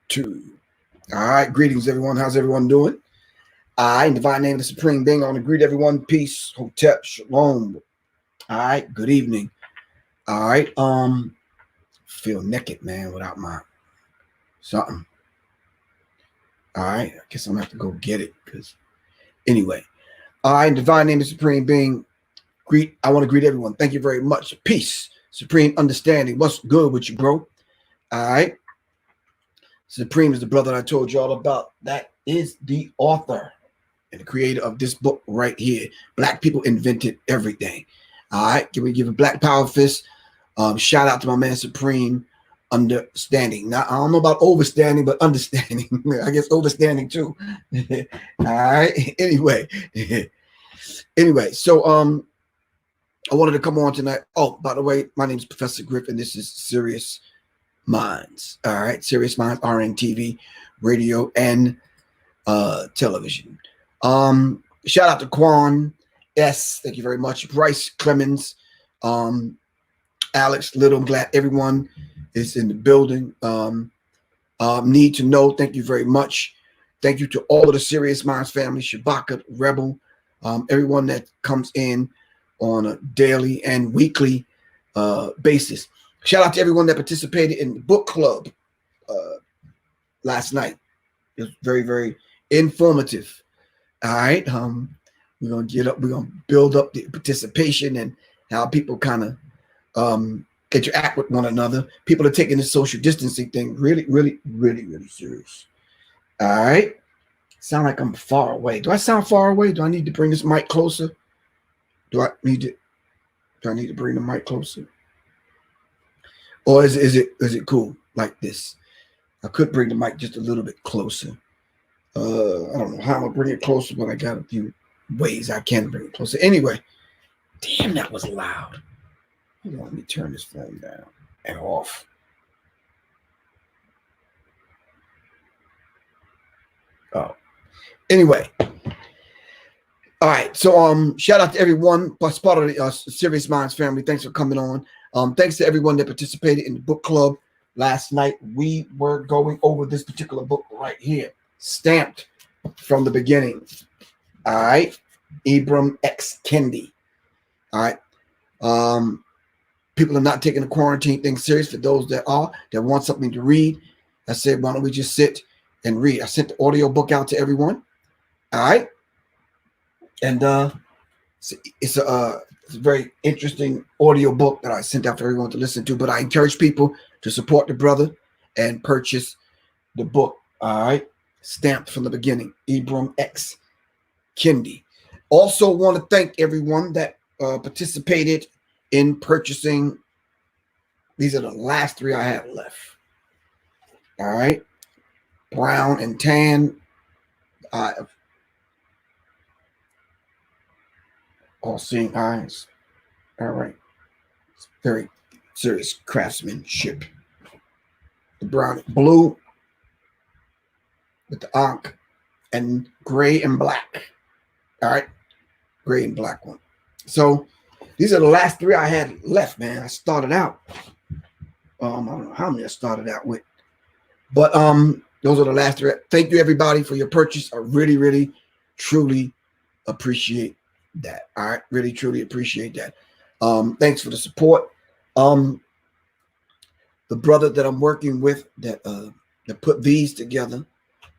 2. All right, greetings, everyone. How's everyone doing? I, in divine name of the Supreme Being, I want to greet everyone. Peace, hotep, shalom. All right, good evening. All right, feel naked, man, without my something. All right, I guess I'm gonna have to go get it because anyway. All right, in divine name of the Supreme Being, I want to greet everyone. Thank you very much. Peace, supreme understanding. What's good with you, bro? All right. Supreme is the brother I told you all about. That is the author and the creator of this book right here. Black people invented everything. All right. Can we give a black power fist? Shout out to my man Supreme Understanding. Now, I don't know about overstanding, but understanding. I guess overstanding too. All right. Anyway. So I wanted to come on tonight. Oh, by the way, my name is Professor Griff, and this is Sirius Mindz. All right, Sirius Mindz, Rntv, radio and television. Shout out to Quan S. Thank you very much. Bryce Clemens, Alex Little. I'm glad everyone is in the building. Need to know. Thank you very much. Thank you to all of the Sirius Mindz family, Shabaka, Rebel, everyone that comes in on a daily and weekly basis. Shout out to everyone that participated in the book club last night. It was very, very informative. All right. We're gonna build up the participation and how people kind of interact with one another. People are taking this social distancing thing really, really, really, really serious. All right. Sound like I'm far away. Do I sound far away? Do I need to bring this mic closer? Do I need to bring the mic closer? Or is it cool like this? I could bring the mic just a little bit closer. I don't know how I'm gonna bring it closer, but I got a few ways I can bring it closer. Anyway, damn, that was loud. Hold on, let me turn this phone down and off. Oh, anyway. All right, so shout out to everyone plus part of the Sirius Mindz family. Thanks for coming on. Thanks to everyone that participated in the book club last night. We were going over this particular book right here, Stamped from the Beginning. All right, Ibram X. Kendi. All right, people are not taking the quarantine thing serious. For those that want something to read, I said, why don't we just sit and read? I sent the audio book out to everyone. All right. And it's a very interesting audio book that I sent out for everyone to listen to. But I encourage people to support the brother and purchase the book. All right, Stamped from the Beginning, Ibram X. Kendi. Also, want to thank everyone that participated in purchasing. These are the last 3 I have left. All right, brown and tan. All seeing eyes. All right. It's very serious craftsmanship. The brown, blue with the ankh, and gray and black. All right. Gray and black one. So these are the last 3 I had left, man. I started out. I don't know how many I started out with. But those are the last 3. Thank you, everybody, for your purchase. I really, really, truly appreciate that. All right, really truly appreciate that. Thanks for the support. The brother that I'm working with that put these together,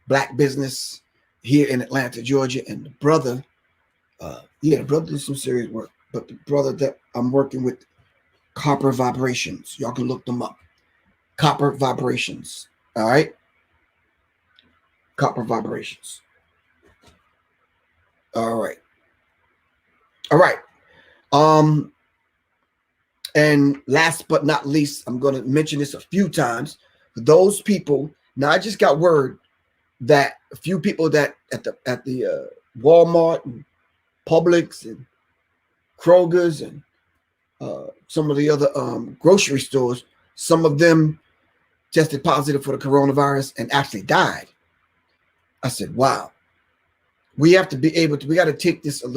Black Business here in Atlanta, Georgia, and the brother, the brother did some serious work. But the brother that I'm working with, Copper Vibrations, y'all can look them up. Copper Vibrations. All right, Copper Vibrations. All right. All right. And last but not least, I'm going to mention this a few times. For those people, now I just got word that a few people that at the Walmart and Publix and Kroger's and some of the other grocery stores, some of them tested positive for the coronavirus and actually died. I said, wow, we have to be able to, we got to take this a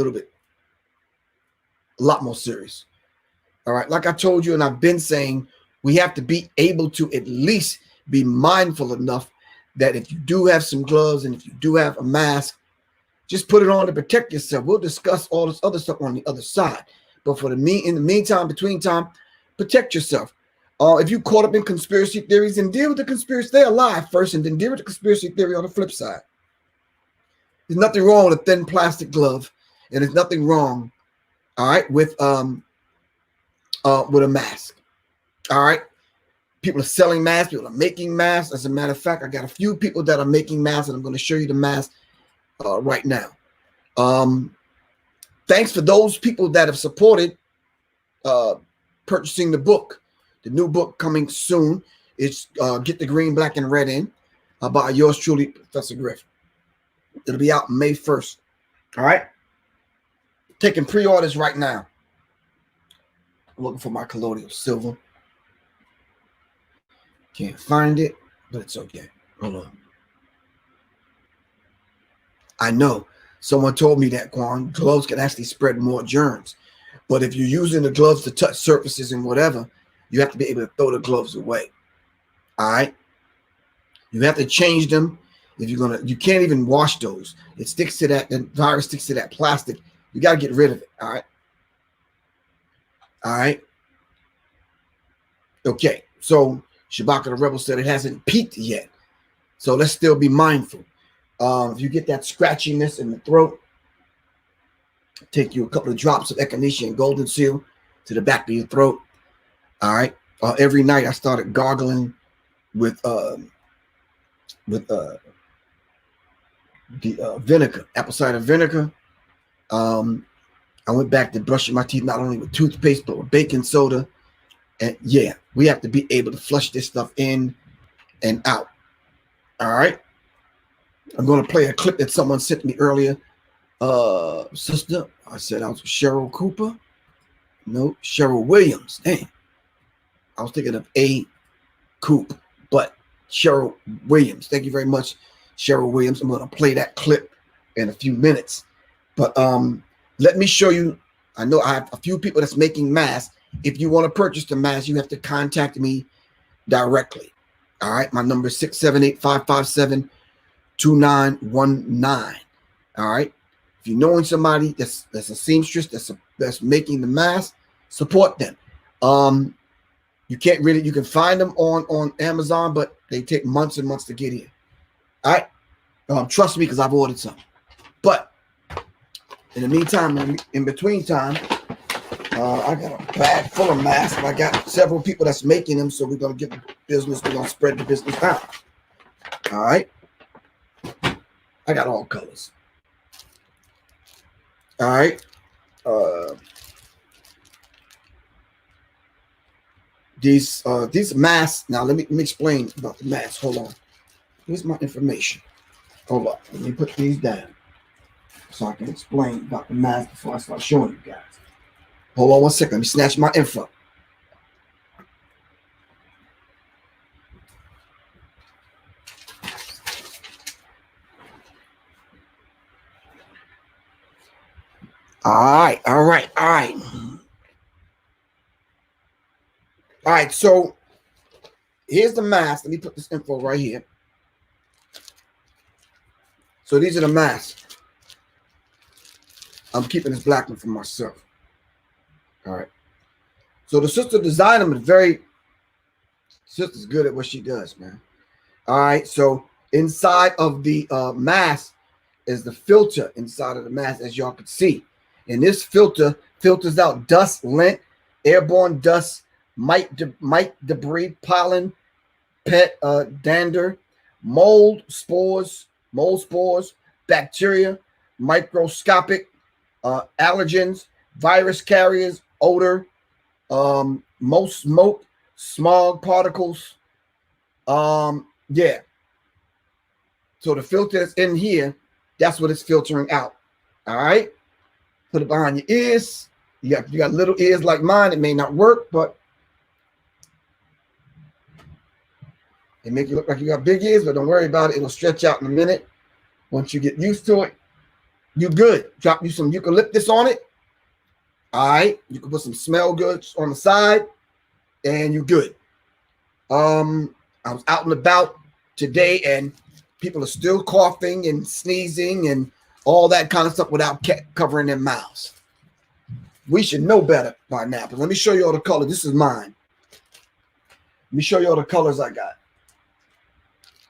lot more serious. All right. Like I told you, and I've been saying, we have to be able to at least be mindful enough that if you do have some gloves and if you do have a mask, just put it on to protect yourself. We'll discuss all this other stuff on the other side. But in the meantime, between time, protect yourself. If you caught up in conspiracy theories, then deal with the conspiracy. Stay alive first, and then deal with the conspiracy theory on the flip side. There's nothing wrong with a thin plastic glove, and there's nothing wrong, all right, with a mask. All right. People are selling masks. People are making masks. As a matter of fact, I got a few people that are making masks, and I'm going to show you the mask right now. Thanks for those people that have supported purchasing the book. The new book coming soon. It's Get the Green, Black, and Red In by yours truly, Professor Griff. It'll be out May 1st. All right. Taking pre-orders right now. I'm looking for my colloidal silver. Can't find it, but it's okay. Hold on. I know someone told me that, Quan, gloves can actually spread more germs. But if you're using the gloves to touch surfaces and whatever, you have to be able to throw the gloves away. All right. You have to change them. If you're gonna, you can't even wash those. It sticks to that, the virus sticks to that plastic. You got to get rid of it. All right. All right. Okay. So Shabaka the Rebel said it hasn't peaked yet. So let's still be mindful. If you get that scratchiness in the throat, take you a couple of drops of echinacea and golden seal to the back of your throat. All right. Every night I started gargling with the vinegar, apple cider vinegar. I went back to brushing my teeth not only with toothpaste but with baking soda. And yeah, we have to be able to flush this stuff in and out. All right. I'm going to play a clip that someone sent me earlier. Sister, I said I was with Cheryl Cooper. No, Cheryl Williams. Dang. I was thinking of A. Coop, but Cheryl Williams. Thank you very much, Cheryl Williams. I'm going to play that clip in a few minutes. But let me show you. I know I have a few people that's making masks. If you want to purchase the mask, you have to contact me directly. All right. My number is 678-557-2919. All right. If you're knowing somebody that's a seamstress that's making the mask, support them. You can find them on Amazon, but they take months and months to get here. All right. Trust me, because I've ordered some. But in the meantime, in between time, I got a bag full of masks, and I got several people that's making them. So we're gonna get the business. We're gonna spread the business out. All right. I got all colors. All right. These masks. Now let me explain about the masks. Hold on. Here's my information. Hold on. Let me put these down so I can explain about the mask before I start showing you guys. Hold on one second. Let me snatch my info. All right. So here's the mask. Let me put this info right here. So these are the masks. I'm keeping this black one for myself. All right. So the sister designed them. Sister's good at what she does, man. All right. So inside of the mask is the filter inside of the mask, as y'all can see. And this filter filters out dust, lint, airborne dust, mite debris, pollen, pet dander, mold spores, bacteria, microscopic allergens, virus carriers, odor, most smoke, smog particles. Yeah. So the filter that's in here, that's what it's filtering out. All right. Put it behind your ears. You got little ears like mine. It may not work, but it make you look like you got big ears, but don't worry about it. It'll stretch out in a minute. Once you get used to it, you good. Drop you some eucalyptus on it. All right. You can put some smell goods on the side and you're good. I was out and about today, and people are still coughing and sneezing and all that kind of stuff without covering their mouths. We should know better by now. But let me show you all the colors. This is mine. Let me show you all the colors I got.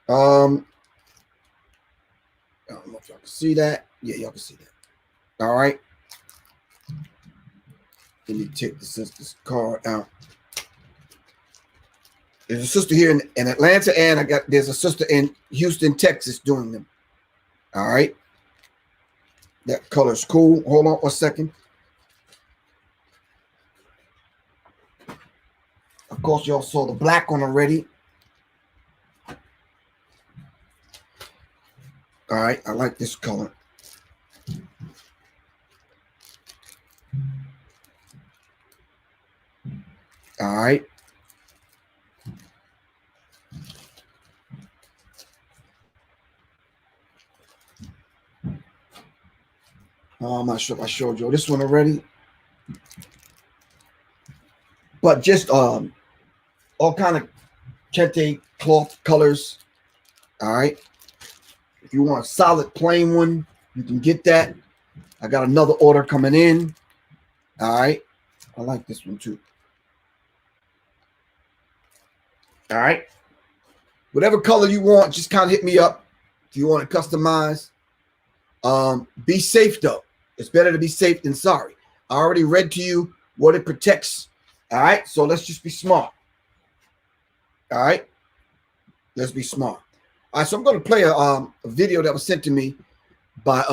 I don't know if y'all can see that. Yeah, y'all can see that. All right. Let me take the sister's card out. There's a sister here in Atlanta, and there's a sister in Houston, Texas doing them. All right. That color's cool. Hold on a second. Of course, y'all saw the black one already. All right, I like this color. All right. I'm not sure if I showed you this one already. But just all kind of kente cloth colors. All right. If you want a solid plain one, you can get that. I got another order coming in. All right. I like this one too. All right. Whatever color you want, just kind of hit me up if you want to customize. Be safe though. It's better to be safe than sorry. I already read to you what it protects. All right. So let's just be smart. All right. Let's be smart. All right. So I'm going to play a video that was sent to me by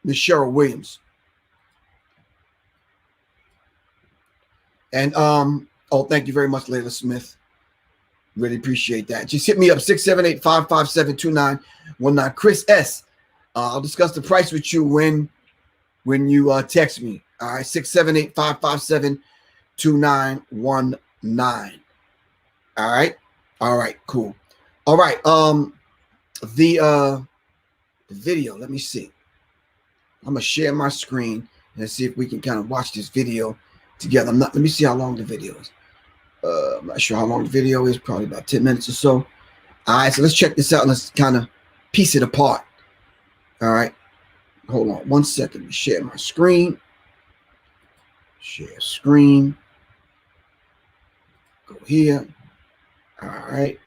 Miss Cheryl Williams. And oh, thank you very much, Layla Smith. Really appreciate that. Just hit me up, 678-557-2919. Chris S. I'll discuss the price with you when you text me. All right, 678-557-2919. All right. All right, cool. All right. The video, let me see. I'm gonna share my screen and see if we can kind of watch this video together. Let me see how long the video is. I'm not sure how long the video is, probably about 10 minutes or so. All right, so let's check this out and let's kind of piece it apart. All right, hold on one second. Let me share my screen. Share screen. Go here. All right.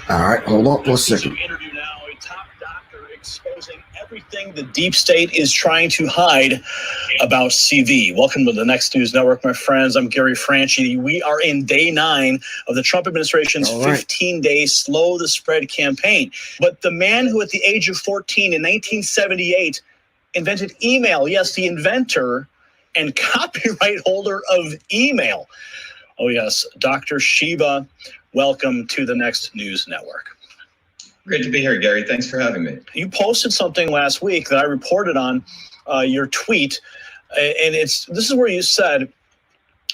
All right, hold on for a second. Interview now, a top doctor exposing everything the deep state is trying to hide about CV. Welcome to the Next News Network, my friends. I'm Gary Franchi. We are in day 9 of the Trump administration's 15-day slow the spread campaign. But the man who at the age of 14 in 1978 invented email, yes, the inventor and copyright holder of email. Oh, yes, Dr. Shiva. Welcome to the Next News Network. Great to be here, Gary. Thanks for having me. You posted something last week that I reported on your tweet, and this is where you said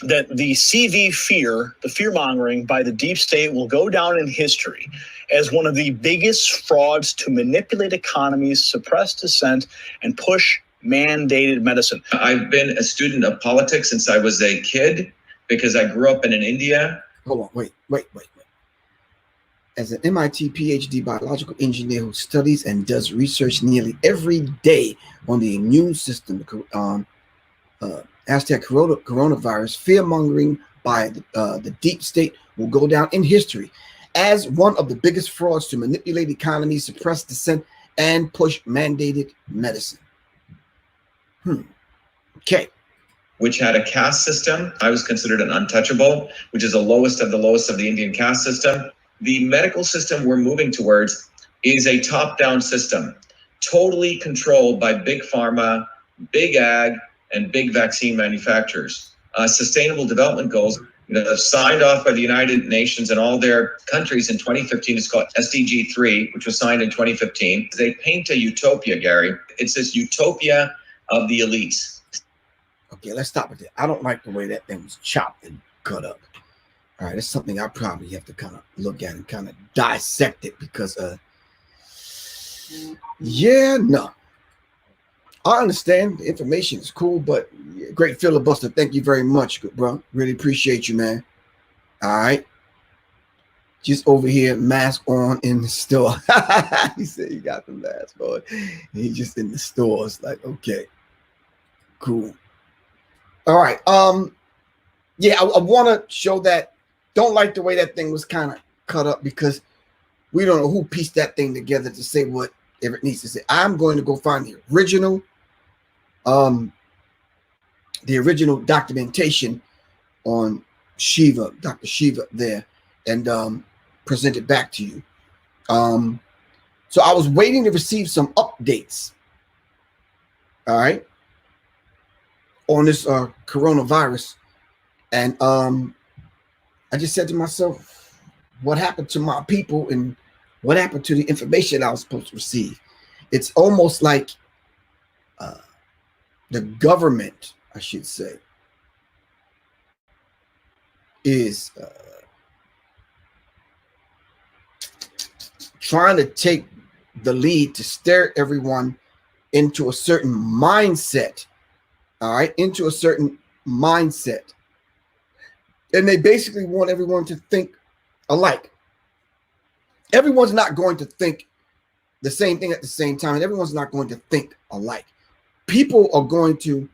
that the CV fear, the fear-mongering by the deep state will go down in history as one of the biggest frauds to manipulate economies, suppress dissent, and push mandated medicine. I've been a student of politics since I was a kid because I grew up in India. Hold on, wait. As an MIT PhD biological engineer who studies and does research nearly every day on the immune system, hashtag coronavirus, fear-mongering by the deep state will go down in history as one of the biggest frauds to manipulate economies, suppress dissent, and push mandated medicine. Okay. Which had a caste system. I was considered an untouchable, which is the lowest of the Indian caste system. The medical system we're moving towards is a top-down system, totally controlled by big pharma, big ag, and big vaccine manufacturers. Sustainable development goals signed off by the United Nations and all their countries in 2015 is called SDG 3, which was signed in 2015. They paint a utopia, Gary. It's this utopia of the elites. Okay, let's stop with that. I don't like the way that thing was chopped and cut up. All right, that's something I probably have to kind of look at and kind of dissect it because, yeah, no. I understand the information is cool, but great filibuster. Thank you very much, good bro. Really appreciate you, man. All right. Just over here, mask on in the store. He said he got the mask on. He just in the store. It's like, okay, cool. All right. Yeah, I want to show that. Don't like the way that thing was kind of cut up because we don't know who pieced that thing together to say whatever it needs to say. I'm going to go find the original documentation on Shiva, Dr. Shiva there, and present it back to you. So I was waiting to receive some updates, all right, on this coronavirus. And I just said to myself, what happened to my people and what happened to the information I was supposed to receive? It's almost like the government, I should say, is trying to take the lead to steer everyone into a certain mindset, all right, into a certain mindset. And they basically want everyone to think alike. Everyone's not going to think the same thing at the same time, and everyone's not going to think alike. People are going to,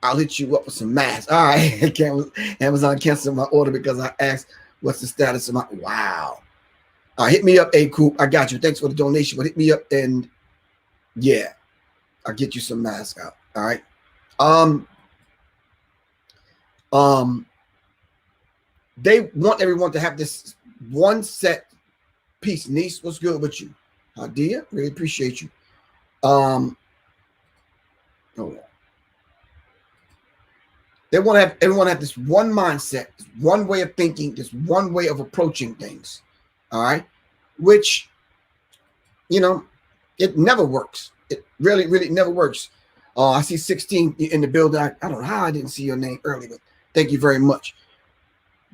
I'll hit you up with some masks. All right, Amazon canceled my order because I asked what's the status of my, wow. Hit me up, A-Coop. I got you. Thanks for the donation, but hit me up and yeah, I'll get you some masks out. All right. They want everyone to have this one set piece. Niece, what's good with you? Hadia, really appreciate you. Hold on. They want to have everyone have this one mindset, this one way of thinking, this one way of approaching things. All right, which, you know, it never works. It really, really never works. I see 16 in the building. I don't know how I didn't see your name earlier, but thank you very much.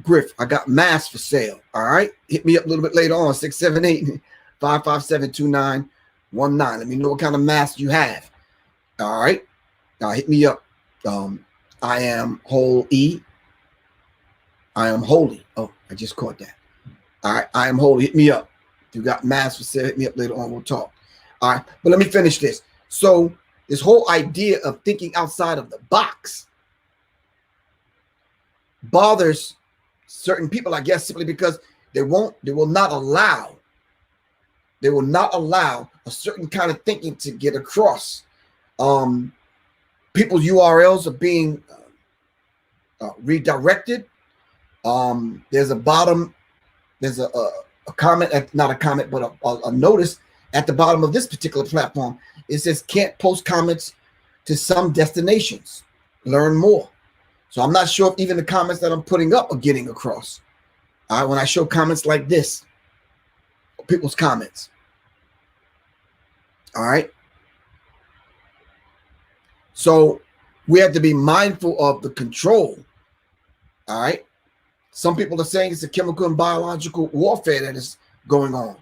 Griff, I got masks for sale. All right. Hit me up a little bit later on, 678-557-2919. Let me know what kind of mask you have. All right. Hit me up. I am whole E. I am holy. Oh, I just caught that. All right. I am holy. Hit me up. If you got masks for sale, hit me up later on. We'll talk. All right. But let me finish this. So this whole idea of thinking outside of the box bothers certain people, I guess, simply because they will not allow a certain kind of thinking to get across. People's URLs are being redirected. There's a comment, not a comment, but a notice at the bottom of this particular platform. It says can't post comments to some destinations. Learn more. So I'm not sure if even the comments that I'm putting up are getting across. When I show comments like this, people's comments. All right. So we have to be mindful of the control. All right. Some people are saying it's a chemical and biological warfare that is going on.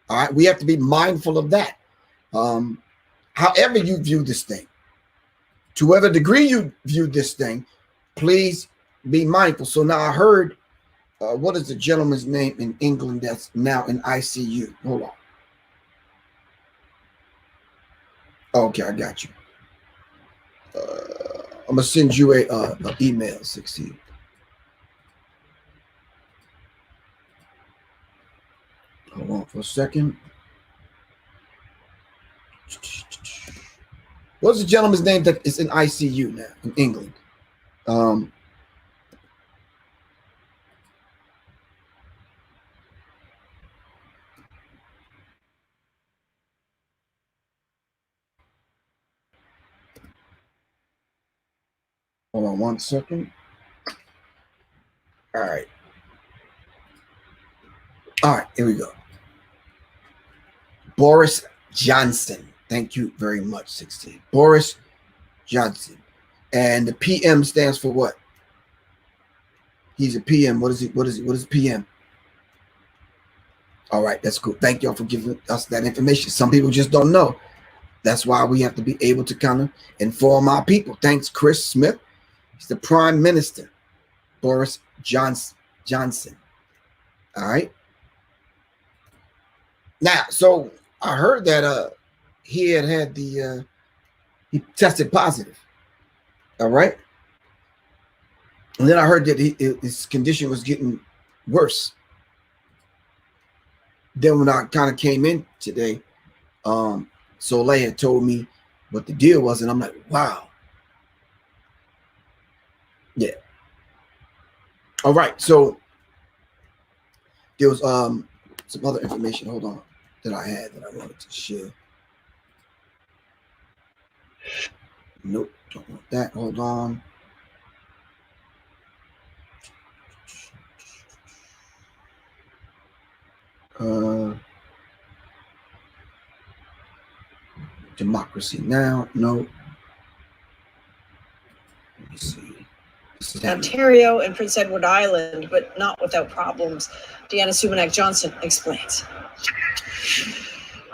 All right. We have to be mindful of that. However you view this thing, to whatever degree you view this thing, please be mindful. So now I heard, what is the gentleman's name in England that's now in ICU? Hold on. Okay, I got you. I'm gonna send you a email, 16. Hold on for a second. What's the gentleman's name that is in ICU now in England? Hold on one second. All right. All right, here we go. Boris Johnson. Thank you very much, 16. Boris Johnson. And the PM stands for what? He's a PM. What is he? What is PM? All right, that's cool. Thank y'all for giving us that information. Some people just don't know. That's why we have to be able to kind of inform our people. Thanks, Chris Smith. He's the Prime Minister, Boris Johnson. All right. Now, so I heard that he had the he tested positive. All right. And then I heard that his condition was getting worse. Then when I kind of came in today, Soleil had told me what the deal was, and I'm like, wow. Yeah. All right. So there was some other information, hold on, that I had that I wanted to share. Nope, don't want that. Hold on. Democracy Now. No. Let me see. Ontario and Prince Edward Island, but not without problems. Deanna Sumanak-Johnson explains.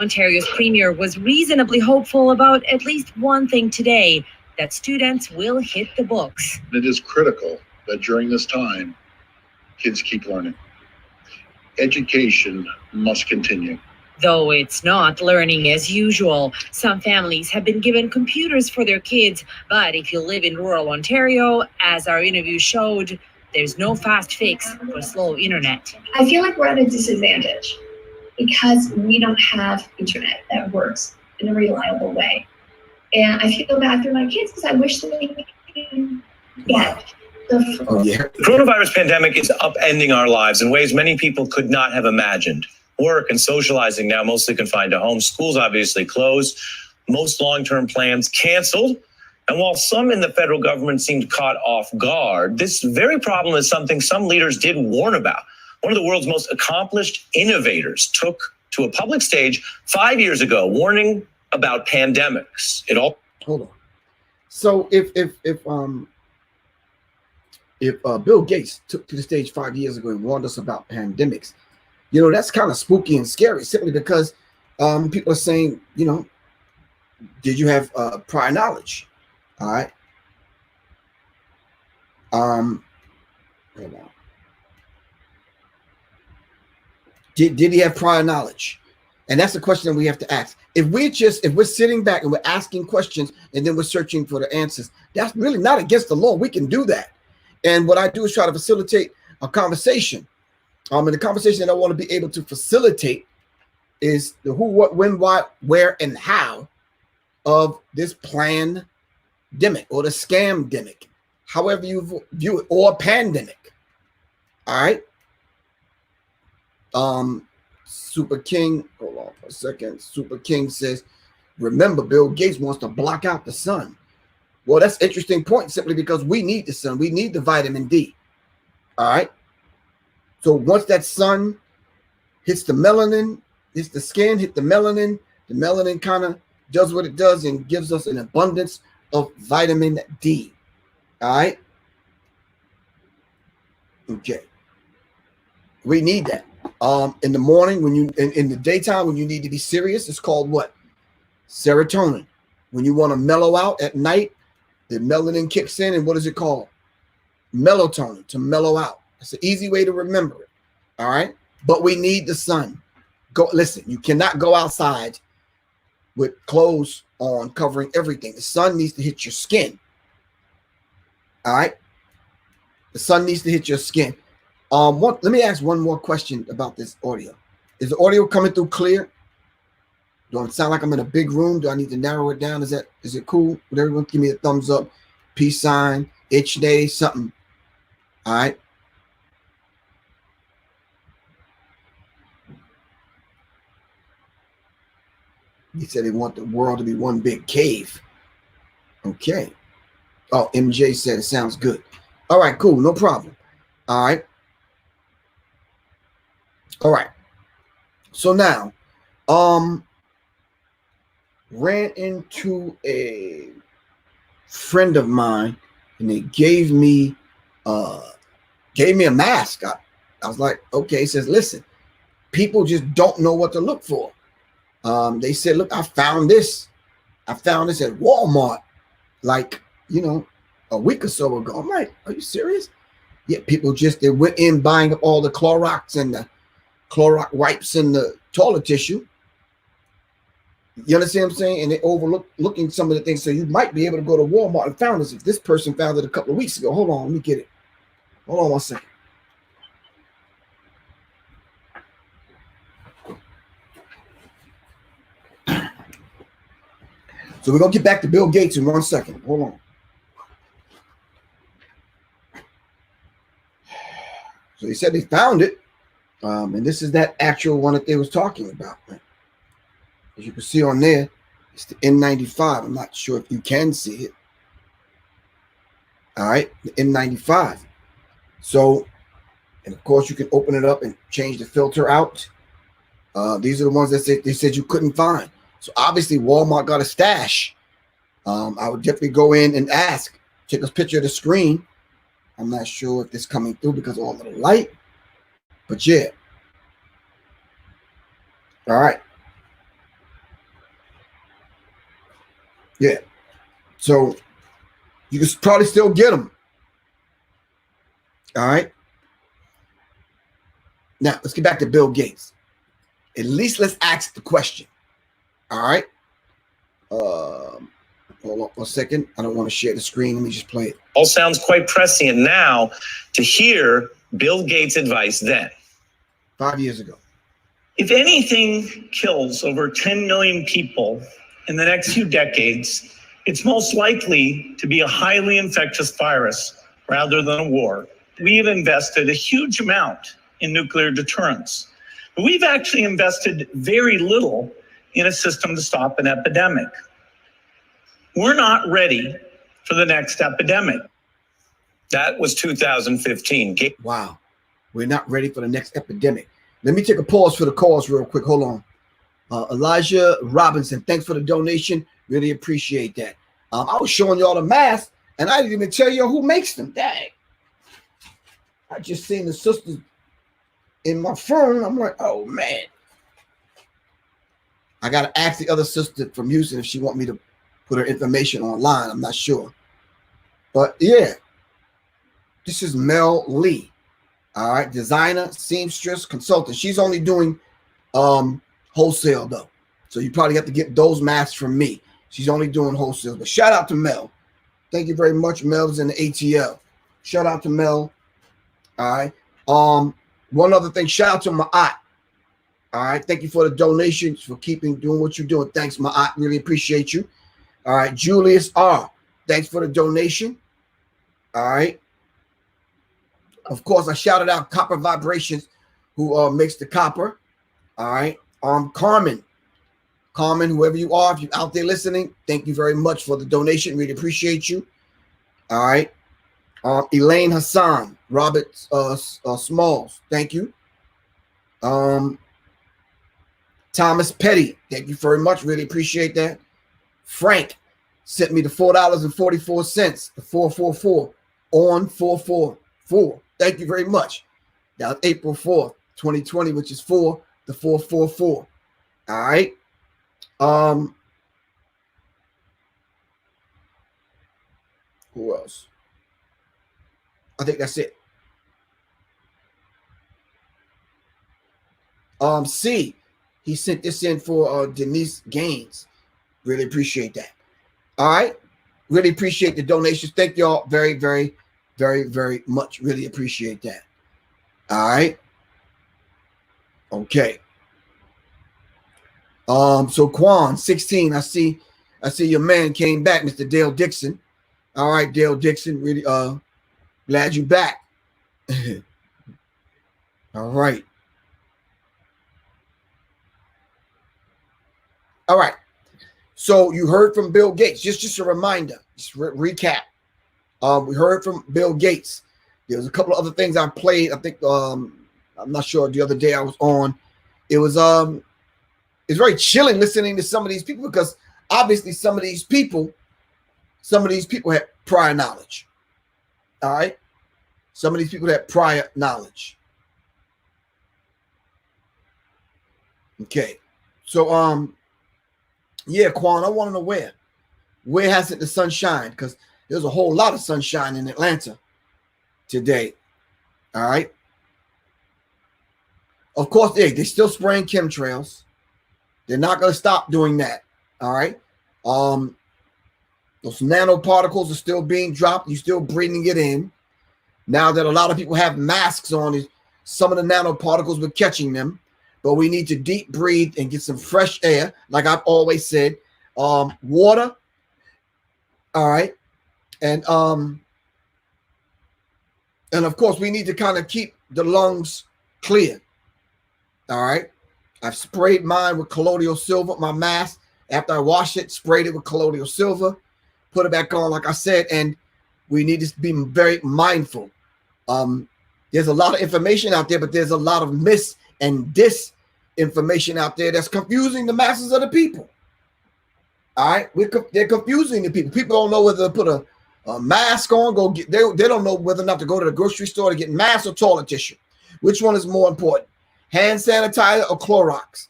Ontario's premier was reasonably hopeful about at least one thing today, that students will hit the books. It is critical that during this time, kids keep learning. Education must continue. Though it's not learning as usual. Some families have been given computers for their kids, but if you live in rural Ontario, as our interview showed, there's no fast fix for slow internet. I feel like we're at a disadvantage because we don't have internet that works in a reliable way. And I feel bad for my kids because I wish they could get the Oh, yeah. The coronavirus pandemic is upending our lives in ways many people could not have imagined. Work and socializing now mostly confined to home. Schools obviously closed. Most long-term plans canceled. And while some in the federal government seemed caught off guard, this very problem is something some leaders did warn about. One of the world's most accomplished innovators took to a public stage 5 years ago, warning about pandemics. It all. Hold on. So if Bill Gates took to the stage 5 years ago and warned us about pandemics, you know, that's kind of spooky and scary simply because people are saying, you know, did you have prior knowledge? All right. Hold on. Did he have prior knowledge? And that's the question that we have to ask. If we're sitting back and we're asking questions and then we're searching for the answers, that's really not against the law. We can do that. And what I do is try to facilitate a conversation. And the conversation that I want to be able to facilitate is the who, what, when, why, where, and how of this pandemic or the scamdemic, however you view it, or pandemic. All right. Super King, hold on for a second. Super King says, remember, Bill Gates wants to block out the sun. Well, that's an interesting point simply because we need the sun. We need the vitamin D. All right. So once that sun hits the melanin, hits the skin, hit the melanin kind of does what it does and gives us an abundance of vitamin D. All right. Okay. We need that. In the morning, when you in the daytime, when you need to be serious, it's called what? Serotonin. When you want to mellow out at night, the melanin kicks in, and what is it called? Melatonin, to mellow out. It's an easy way to remember it. All right. But we need the sun. Go listen, you cannot go outside with clothes on covering everything. The sun needs to hit your skin. All right. The sun needs to hit your skin. Let me ask one more question about this audio. Is the audio coming through clear? Do it sound like I'm in a big room? Do I need to narrow it down? Is it cool? Would everyone give me a thumbs up, peace sign, itch day, something? All right. He said they want the world to be one big cave. Okay. Oh, MJ said it sounds good. All right, cool, no problem. All right. All right. So now, ran into a friend of mine, and they gave me a mask. I was like, okay. He says, listen, people just don't know what to look for. They said, look, I found this I found this at Walmart, like, a week or so ago. I'm like, are you serious? Yeah, people they went in buying up all the Clorox and the Clorox wipes and the toilet tissue. You understand what I'm saying? And they looking some of the things. So you might be able to go to Walmart and found this. If this person found it a couple of weeks ago. Hold on, let me get it. Hold on 1 second. So we're going to get back to Bill Gates in 1 second. Hold on. So they said they found it. And this is that actual one that they was talking about. As you can see on there, it's the N95. I'm not sure if you can see it. All right, the N95. So, and of course, you can open it up and change the filter out. These are the ones that they said you couldn't find. So obviously, Walmart got a stash. I would definitely go in and ask, take a picture of the screen. I'm not sure if this is coming through because of all the light, but yeah. All right. Yeah. So you can probably still get them. All right. Now let's get back to Bill Gates. At least let's ask the question. All right. Hold on 1 second. I don't want to share the screen. Let me just play it. All sounds quite prescient now to hear Bill Gates' advice then. 5 years ago. If anything kills over 10 million people in the next few decades, it's most likely to be a highly infectious virus rather than a war. We've invested a huge amount in nuclear deterrence, but we've actually invested very little in a system to stop an epidemic. We're not ready for the next epidemic. That was 2015. Wow. We're not ready for the next epidemic. Let me take a pause for the calls real quick. Hold on. Elijah Robinson, thanks for the donation. Really appreciate that. I was showing y'all the mask, and I didn't even tell you who makes them. Dang. I just seen the sisters in my phone. I'm like, oh, man. I got to ask the other sister from Houston if she want me to put her information online. I'm not sure. But, yeah. This is Mel Lee. All right. Designer, seamstress, consultant. She's only doing wholesale, though. So you probably have to get those masks from me. She's only doing wholesale. But shout out to Mel. Thank you very much. Mel's in the ATL. Shout out to Mel. All right. One other thing. Shout out to Ma'at. All right. Thank you for the donations, for doing what you're doing. Thanks, Ma'at. Really appreciate you. All right. Julius R. Thanks for the donation. All right. Of course, I shouted out Copper Vibrations, who makes the copper. All right. Carmen, whoever you are, if you're out there listening, thank you very much for the donation. Really appreciate you. All right. Elaine Hassan, Robert Smalls, thank you. Thomas Petty, thank you very much. Really appreciate that. Frank sent me the $4.44, the 444 on 444. Thank you very much. That was April 4th, 2020, which is the 444. All right. Who else? I think that's it. C, he sent this in for Denise Gaines. Really appreciate that. All right. Really appreciate the donations. Thank y'all very, very, very, very much. Really appreciate that. All right. Okay. So Quan 16, I see your man came back, Mr. Dale Dixon. All right, Dale Dixon, really glad you back. All right. All right. So you heard from Bill Gates. Just a reminder, just recap. We heard from Bill Gates. There was a couple of other things I played. I think I'm not sure, the other day I was on. It was it's very chilling listening to some of these people, because obviously some of these people had prior knowledge. All right. Some of these people had prior knowledge. Okay. So yeah, Quan, I want to know where. Where hasn't the sun shined? Because there's a whole lot of sunshine in Atlanta today. All right. Of course, they're still spraying chemtrails. They're not going to stop doing that. All right. Those nanoparticles are still being dropped. You're still breathing it in. Now that a lot of people have masks on, some of the nanoparticles were catching them. But we need to deep breathe and get some fresh air. Like I've always said, water. All right. And of course, we need to kind of keep the lungs clear. All right. I've sprayed mine with colloidal silver, my mask. After I washed it, sprayed it with colloidal silver, put it back on, like I said, and we need to be very mindful. There's a lot of information out there, but there's a lot of mis and disinformation out there that's confusing the masses of the people. All right. They're confusing the people. People don't know whether to put a mask on, they don't know whether or not to go to the grocery store to get masks or toilet tissue. Which one is more important? Hand sanitizer or Clorox?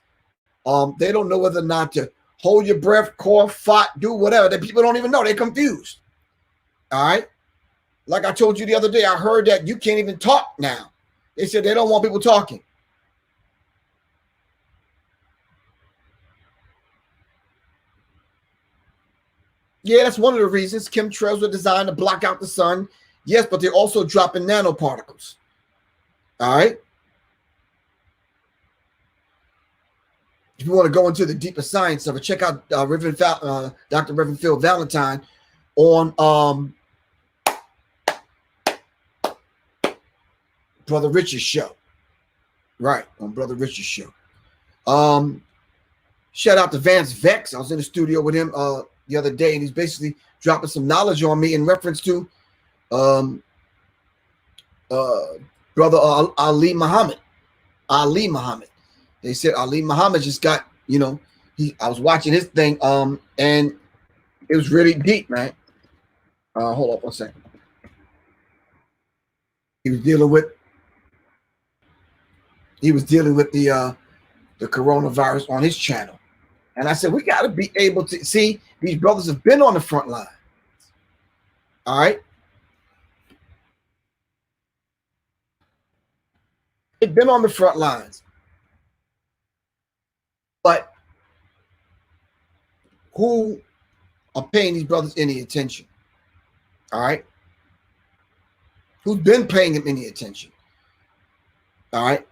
They don't know whether or not to hold your breath, cough, fart, do whatever. The people don't even know. They're confused. All right. Like I told you the other day, I heard that you can't even talk now. They said they don't want people talking. Yeah, that's one of the reasons. Chemtrails were designed to block out the sun. Yes, but they're also dropping nanoparticles. All right. If you want to go into the deeper science of it, check out Dr. Reverend Phil Valentine on Brother Richard's show. Right, on Brother Richard's show. Shout out to Vance Vex. I was in the studio with him the other day, and he's basically dropping some knowledge on me in reference to Brother Ali Muhammad. Ali Muhammad. They said Ali Muhammad just got, I was watching his thing, and it was really deep, man. Hold up one second. He was dealing with the coronavirus on his channel. And I said, we got to be able to see these brothers have been on the front line. All right. They've been on the front lines. But who are paying these brothers any attention? All right. Who's been paying them any attention? All right.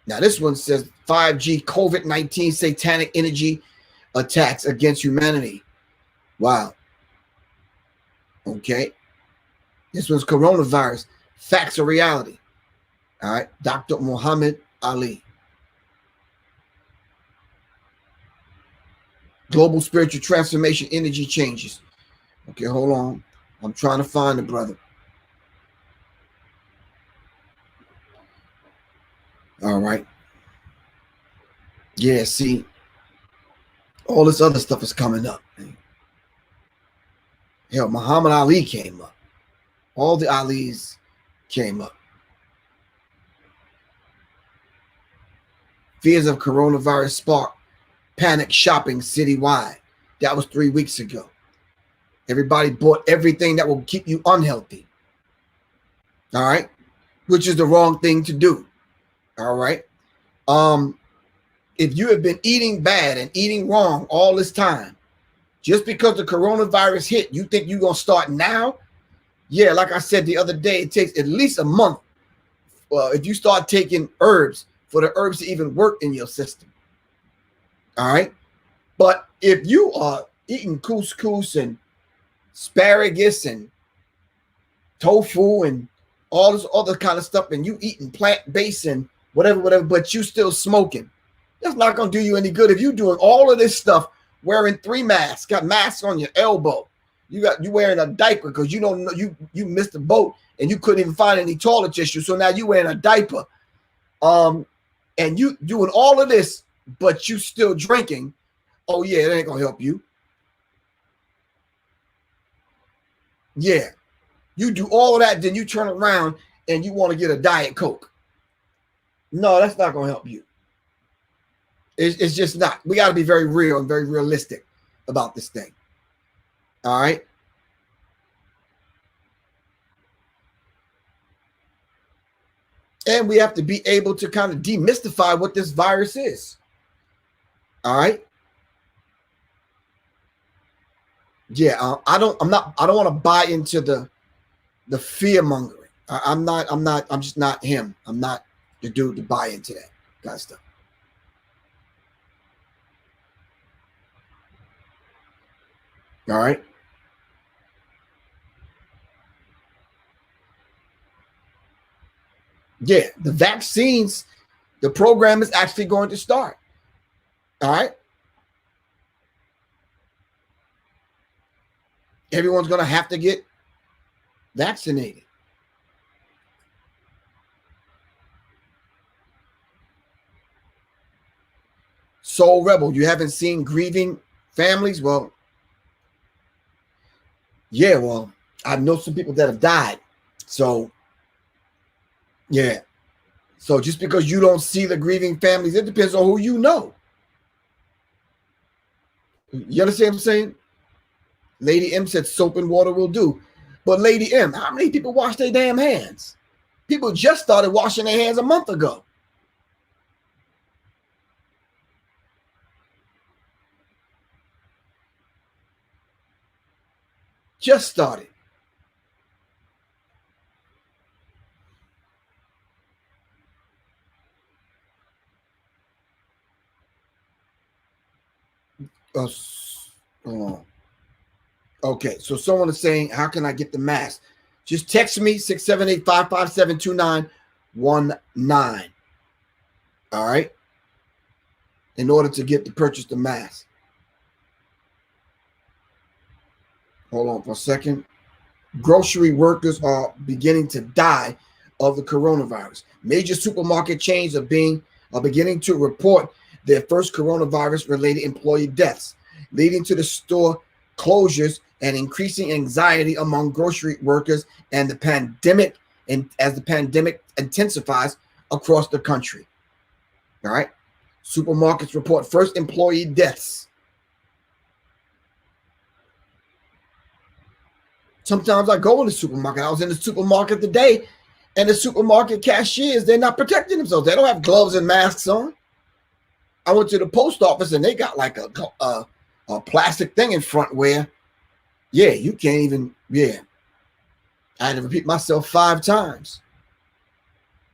Now, this one says 5G COVID-19 satanic energy attacks against humanity. Wow. Okay. This one's coronavirus. Facts or reality. All right. Dr. Muhammad Ali. Global spiritual transformation energy changes. Okay, hold on. I'm trying to find the brother. All right. Yeah, see, all this other stuff is coming up. Hell, Muhammad Ali came up. All the Alis came up. Fears of coronavirus spark panic shopping citywide. That was 3 weeks ago. Everybody bought everything that will keep you unhealthy. All right. Which is the wrong thing to do. All right. If you have been eating bad and eating wrong all this time, just because the coronavirus hit, you think you're going to start now? Yeah, like I said the other day, it takes at least a month if you start taking herbs for the herbs to even work in your system. All right. But if you are eating couscous and asparagus and tofu and all this other kind of stuff, and you eating plant-based and whatever, but you still smoking, that's not going to do you any good. If you're doing all of this stuff, wearing 3 masks, got masks on your elbow, you wearing a diaper because you don't know you missed the boat and you couldn't even find any toilet tissue, so now you wearing a diaper, and you doing all of this, but you still drinking. Oh yeah, it ain't gonna help you. Yeah, you do all of that, then you turn around and you want to get a Diet Coke. No, that's not gonna help you. It's just not. We got to be very real and very realistic. about this thing. All right. And we have to be able to kind of demystify what this virus is. All right. Yeah, I don't want to buy into the fear mongering. I'm just not him. I'm not the dude to buy into that kind of stuff. All right. Yeah, the vaccines, the program is actually going to start. All right. Everyone's going to have to get vaccinated. Soul Rebel, you haven't seen grieving families? Well, yeah, well, I know some people that have died. So, yeah. So just because you don't see the grieving families, it depends on who you know. You understand what I'm saying? Lady M said soap and water will do. But Lady M, how many people wash their damn hands? People just started washing their hands a month ago. Just started. Okay, so someone is saying, how can I get the mask? Just text me 678-557-2919. All right. In order to get to purchase the mask. Hold on for a second. Grocery workers are beginning to die of the coronavirus. Major supermarket chains are beginning to report their first coronavirus-related employee deaths, leading to the store closures and increasing anxiety among grocery workers and the pandemic, and as the pandemic intensifies across the country. All right. Supermarkets report first employee deaths. Sometimes I go in the supermarket. I was in the supermarket today, and the supermarket cashiers, they're not protecting themselves. They don't have gloves and masks on. I went to the post office, and they got like a plastic thing in front where, yeah, you can't even, yeah. I had to repeat myself 5 times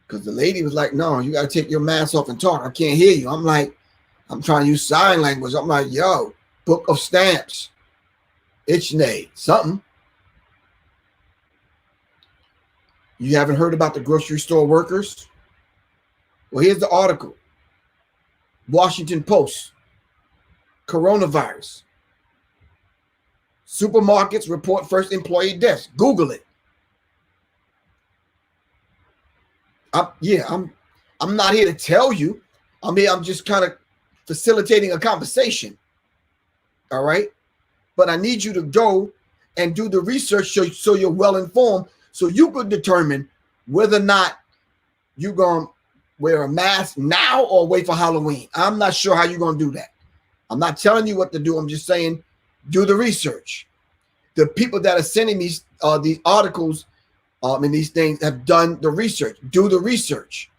because the lady was like, no, you got to take your mask off and talk. I can't hear you. I'm like, I'm trying to use sign language. I'm like, yo, book of stamps, Ichnay, something. You haven't heard about the grocery store workers? Well, here's the article. Washington Post. Coronavirus. Supermarkets report first employee deaths. Google it. I'm not here to tell you. I'm just kind of facilitating a conversation. All right. But I need you to go and do the research so you're well informed, so you could determine whether or not you're going to wear a mask now or wait for Halloween. I'm not sure how you're going to do that. I'm not telling you what to do. I'm just saying, do the research. The people that are sending these articles and these things have done the research. Do the research.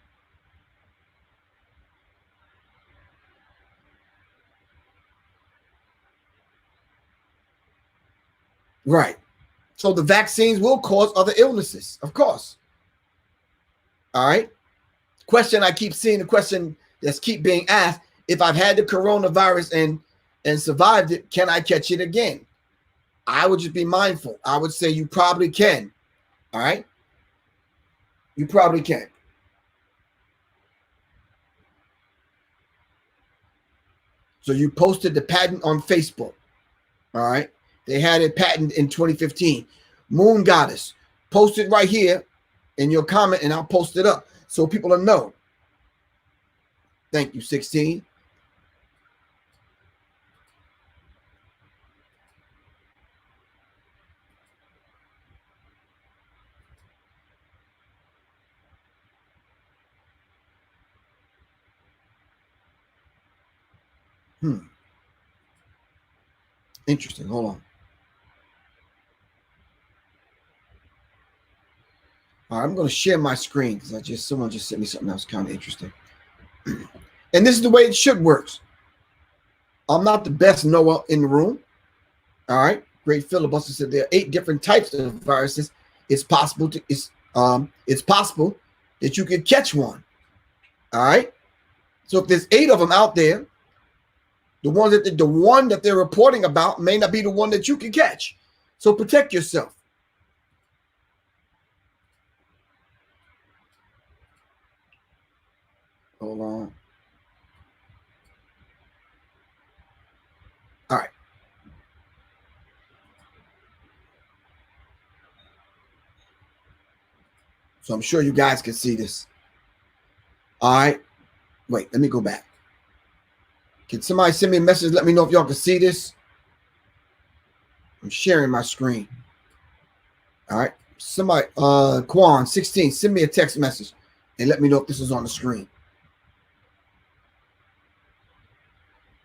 Right. So the vaccines will cause other illnesses, of course. All right. Question I keep seeing, the question that's keep being asked: if I've had the coronavirus and survived it, can I catch it again? I would just be mindful. I would say you probably can. All right. You probably can. So you posted the patent on Facebook. All right. They had it patented in 2015. Moon Goddess, post it right here in your comment and I'll post it up so people will know. Thank you, 16. Interesting. Hold on. All right, I'm going to share my screen because someone just sent me something else kind of interesting. And this is the way it should work. I'm not the best knower in the room. All right. Great filibuster said there are 8 different types of viruses. It's possible that you could catch one. All right. So if there's 8 of them out there, the one that they're reporting about may not be the one that you can catch. So protect yourself. Hold on. All right. So I'm sure you guys can see this. All right. Wait, let me go back. Can somebody send me a message? Let me know if y'all can see this. I'm sharing my screen. All right. Somebody, Quan 16, send me a text message and let me know if this is on the screen.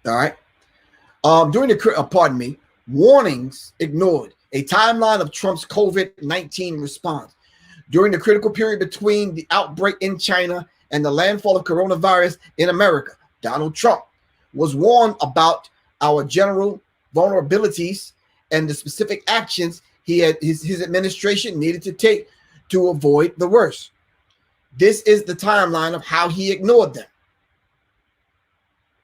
All right. During the, warnings ignored. A timeline of Trump's COVID-19 response. During the critical period between the outbreak in China and the landfall of coronavirus in America, Donald Trump was warned about our general vulnerabilities and the specific actions his administration needed to take to avoid the worst. This is the timeline of how he ignored them.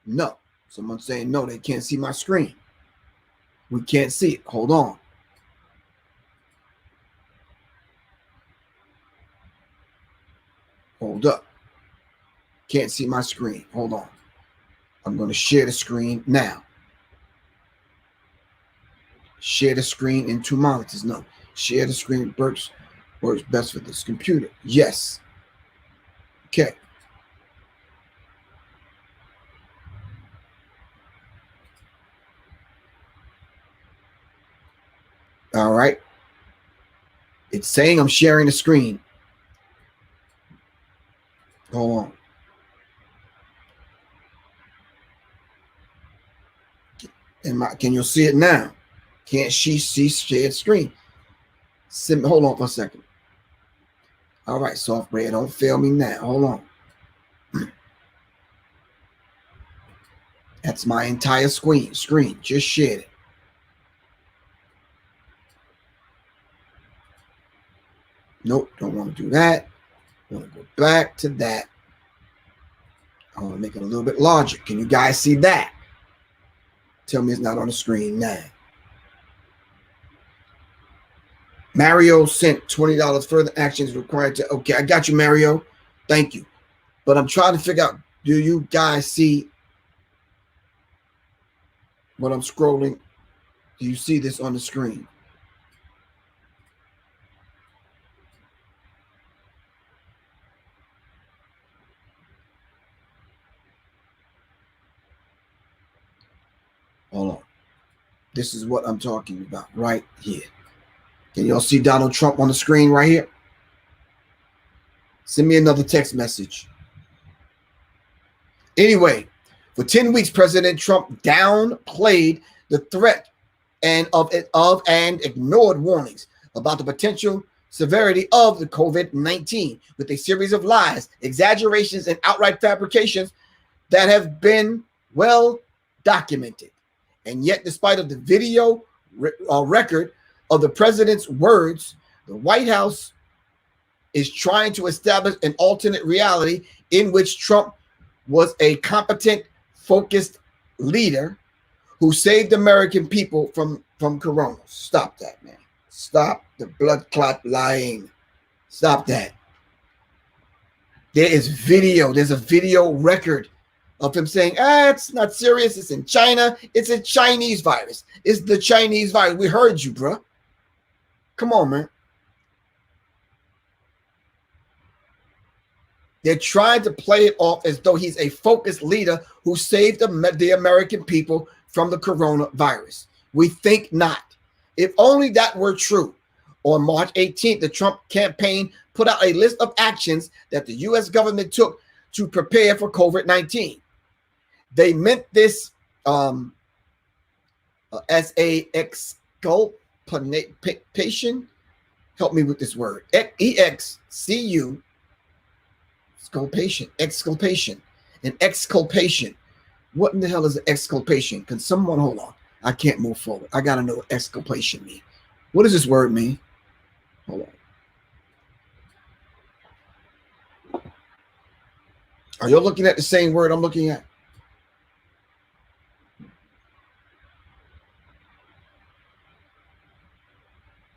No. Someone's saying no, they can't see my screen. We can't see it. Hold on. Hold up. Can't see my screen. Hold on. I'm going to share the screen now. Share the screen in 2 monitors. No. Share the screen works best for this computer. Yes. Okay. All right. It's saying I'm sharing the screen. Hold on. Can you see it now? Can't she see shared screen? Hold on for a second. All right, software, don't fail me now. Hold on. That's my entire screen. Just shared it. Nope, don't want to do that. I want to go back to that. I want to make it a little bit larger. Can you guys see that? Tell me it's not on the screen now. Mario sent $20. Further actions required to. Okay, I got you, Mario. Thank you. But I'm trying to figure out, do you guys see what I'm scrolling? Do you see this on the screen? Hold on. This is what I'm talking about right here. Can y'all see Donald Trump on the screen right here? Send me another text message. Anyway, for 10 weeks, President Trump downplayed the threat and ignored warnings about the potential severity of the COVID-19 with a series of lies, exaggerations, and outright fabrications that have been well documented. And yet, despite of the video record of the president's words, the White House is trying to establish an alternate reality in which Trump was a competent, focused leader who saved American people from corona. Stop that, man. Stop the blood clot lying. Stop that. There is video. There's a video record of him saying, it's not serious. It's in China. It's a Chinese virus. It's the Chinese virus. We heard you, bro. Come on, man. They're trying to play it off as though he's a focused leader who saved the American people from the coronavirus. We think not. If only that were true. On March 18th, the Trump campaign put out a list of actions that the U.S. government took to prepare for COVID-19. They meant this as a exculpation. Help me with this word. EXCU. Exculpation. An exculpation. What in the hell is an exculpation? Can someone hold on? I can't move forward. I gotta know what exculpation means. What does this word mean? Hold on. Are you looking at the same word I'm looking at?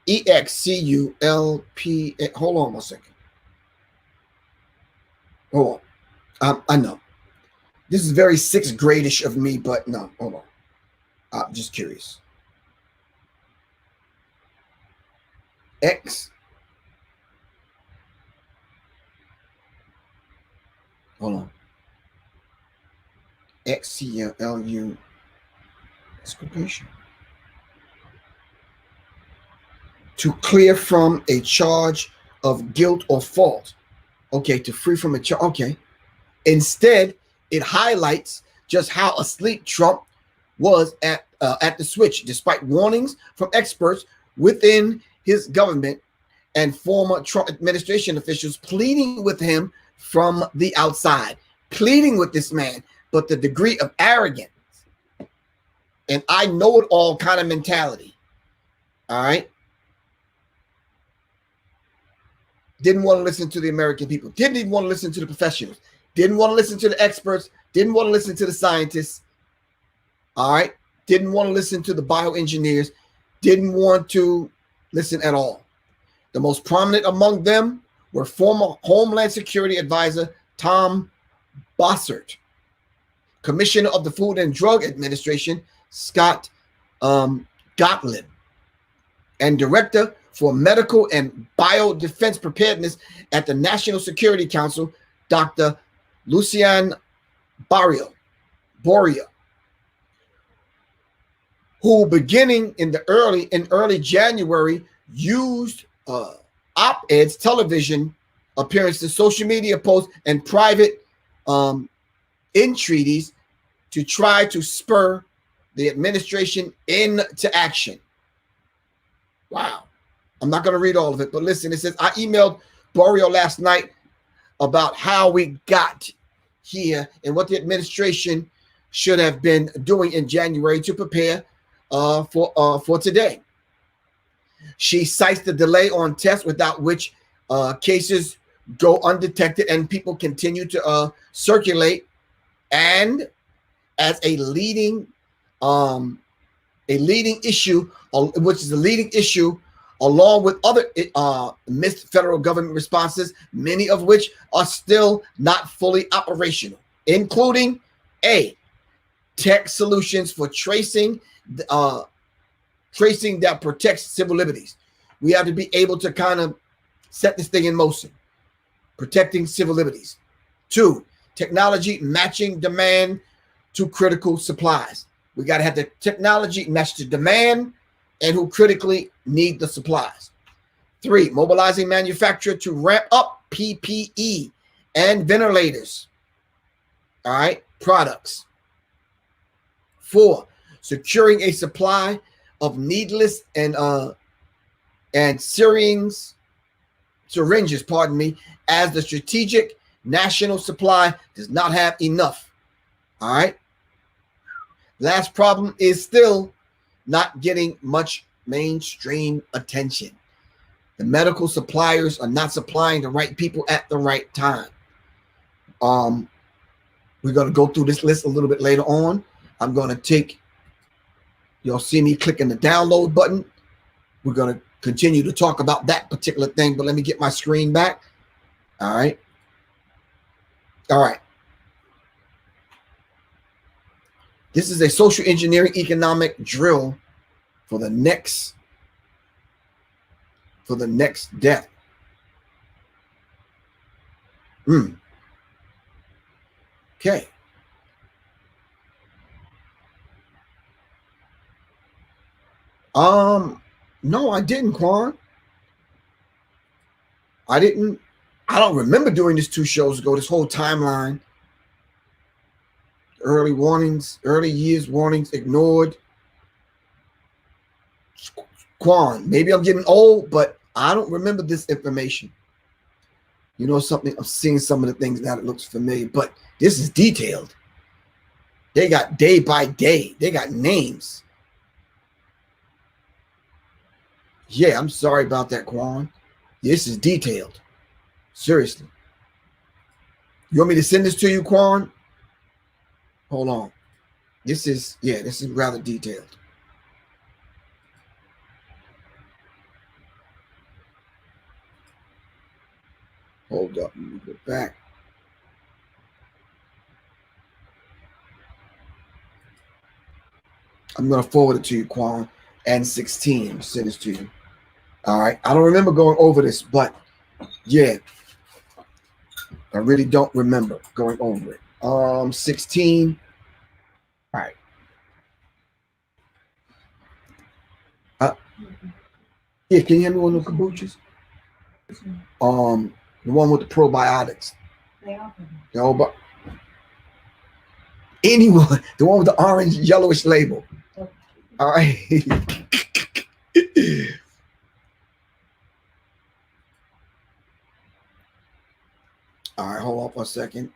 EXCULP. Hold on 1 second. Hold on. I know. This is very sixth grade-ish of me, but no, hold on. I'm just curious. Hold on. XCLU. Exculpation. To clear from a charge of guilt or fault. Okay, to free from a charge. Okay. Instead, it highlights just how asleep Trump was at the switch, despite warnings from experts within his government and former Trump administration officials pleading with him from the outside, pleading with this man. But the degree of arrogance and I know it all kind of mentality, all right, didn't want to listen to the American people, didn't even want to listen to the professionals, didn't want to listen to the experts, didn't want to listen to the scientists, all right, didn't want to listen to the bioengineers, didn't want to listen at all. The most prominent among them were former Homeland Security Advisor Tom Bossert, Commissioner of the Food and Drug Administration Scott Gottlieb, and Director for Medical and Biodefense Preparedness at the National Security Council, Dr. Lucien Boria, who beginning in early January used op-eds, television appearances, social media posts, and private entreaties to try to spur the administration into action. Wow. I'm not going to read all of it, but listen, it says, I emailed Borio last night about how we got here and what the administration should have been doing in January to prepare for today. She cites the delay on tests without which cases go undetected and people continue to circulate, and as a leading issue, which is a leading issue along with other missed federal government responses, many of which are still not fully operational, including tech solutions for tracing that protects civil liberties. We have to be able to kind of set this thing in motion, protecting civil liberties. 2, technology matching demand to critical supplies. We got to have the technology match the demand and who critically need the supplies. 3, mobilizing manufacturer to ramp up PPE and ventilators. All right, products. 4, securing a supply of needless and syringes, as the strategic national supply does not have enough. All right. Last problem is still not getting much mainstream attention. The medical suppliers are not supplying the right people at the right time. We're going to go through this list a little bit later on. I'm going to take, you'll see me clicking the download button. We're going to continue to talk about that particular thing, but let me get my screen back. All right. All right. This is a social engineering economic drill for the next death. Okay. No, I didn't, Quan. I don't remember doing this 2 shows ago, this whole timeline. Early warnings, early years warnings ignored. Quan, maybe I'm getting old, but I don't remember this information. You know something? I'm seeing some of the things now that looks familiar, but this is detailed. They got day by day. They got names. Yeah, I'm sorry about that, Quan. This is detailed. Seriously. You want me to send this to you, Quan? Hold on. This is rather detailed. Hold up. Let me go back. I'm going to forward it to you, Quan. And 16. Send this to you. All right. I don't remember going over this, but yeah. I really don't remember going over it. 16. All right. Yeah, can you hear me on the kombuchas? The one with the probiotics. But anyone, the one with the orange yellowish label. All right. All right, hold on for a second.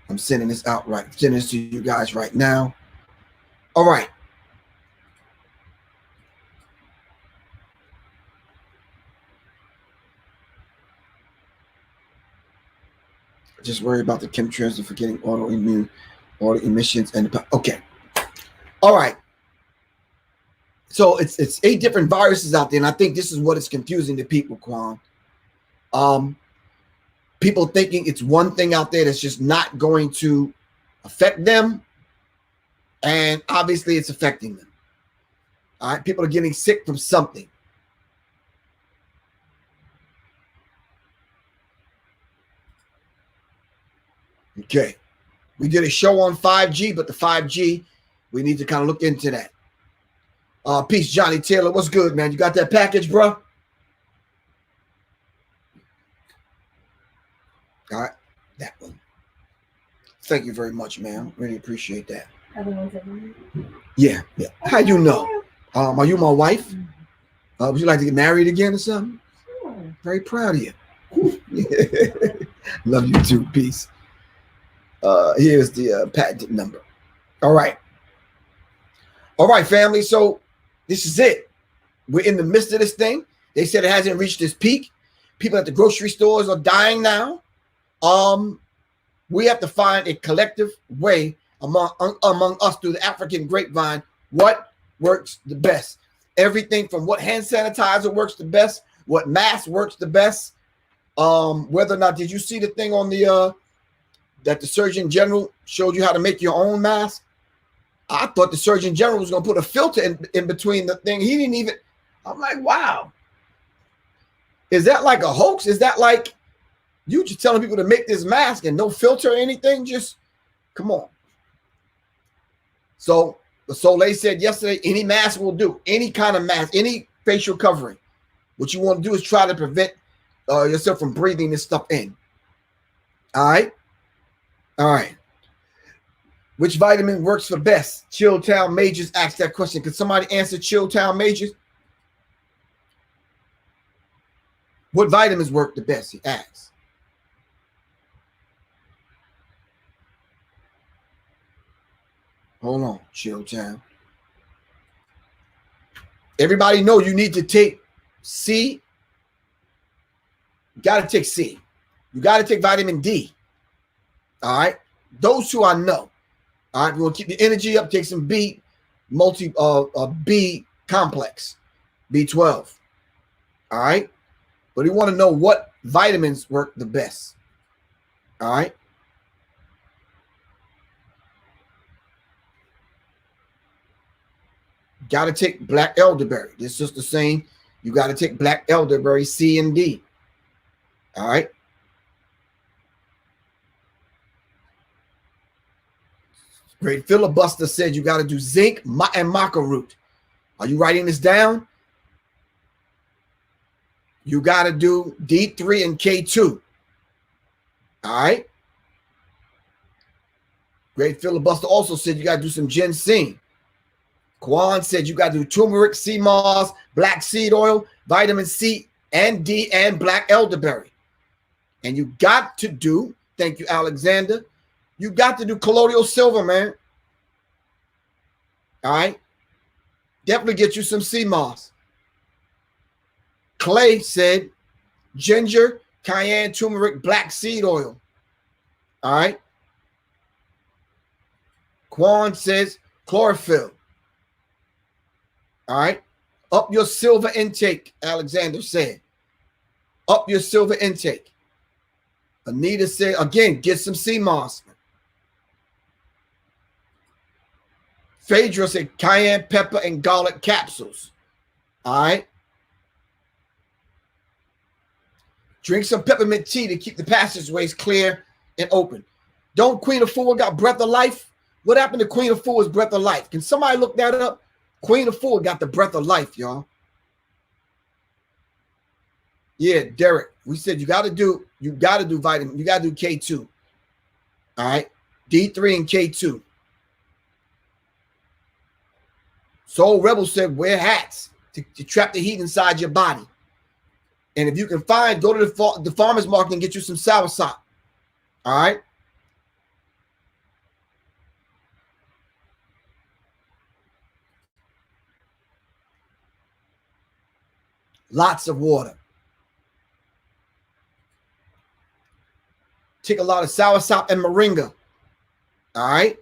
I'm sending this out right. I'm sending this to you guys right now. All right. Just worry about the chemtrails and forgetting autoimmune, auto emissions, and okay. All right. So it's 8 different viruses out there, and I think this is what is confusing to people, Quan. People thinking it's one thing out there that's just not going to affect them, and obviously it's affecting them. All right, people are getting sick from something. Okay, we did a show on 5G, but the 5G, we need to kind of look into that. Peace, Johnny Taylor. What's good, man? You got that package, bro? All right, that one. Thank you very much, man. Really appreciate that. Yeah. How you know? Are you my wife? Would you like to get married again or something? Sure. Very proud of you. Love you too. Peace. Here's the patent number. All right, family. So this is it. We're in the midst of this thing. They said it hasn't reached its peak. People at the grocery stores are dying now. We have to find a collective way among us through the African grapevine. What works the best? Everything from what hand sanitizer works the best, what mask works the best. Whether or not, did you see the thing on the that the Surgeon General showed you how to make your own mask? I thought the Surgeon General was going to put a filter in between the thing. He didn't even. I'm like, wow. Is that like a hoax? Is that like you just telling people to make this mask and no filter or anything? Just come on. So the Soleil said yesterday, any mask will do. Any kind of mask, any facial covering. What you want to do is try to prevent yourself from breathing this stuff in. All right. All right. Which vitamin works for best? Chilltown Majors asked that question. Could somebody answer Chilltown Majors? What vitamins work the best? He asked. Hold on, Chilltown. Everybody know you need to take C. You got to take C. You got to take vitamin D. All right. Those two I know. All right. We want to keep the energy up. Take some B complex, B12. All right. But we want to know what vitamins work the best. All right. Got to take black elderberry. This sister saying you got to take black elderberry, C and D. All right. Great Filibuster said you got to do zinc and maca root. Are you writing this down? You got to do D3 and K2. All right. Great Filibuster also said you got to do some ginseng. Kwan said you got to do turmeric, sea moss, black seed oil, vitamin C and D, and black elderberry. And you got to do, thank you, Alexander, you got to do colloidal silver, man. All right? Definitely get you some sea moss. Clay said ginger, cayenne, turmeric, black seed oil. All right? Kwan says chlorophyll. All right? Up your silver intake, Alexander said. Up your silver intake. Anita said, again, get some sea moss. Phaedra said cayenne pepper and garlic capsules. All right? Drink some peppermint tea to keep the passageways clear and open. Don't Queen of Fool got breath of life? What happened to Queen of Fool's breath of life? Can somebody look that up? Queen of Fool got the breath of life, y'all. Yeah, Derek, we said you got to do vitamin, you got to do K2. All right? D3 and K2. Soul Rebel said wear hats to trap the heat inside your body. And if you can find, go to the farmer's market and get you some soursop. All right? Lots of water. Take a lot of soursop and moringa. All right?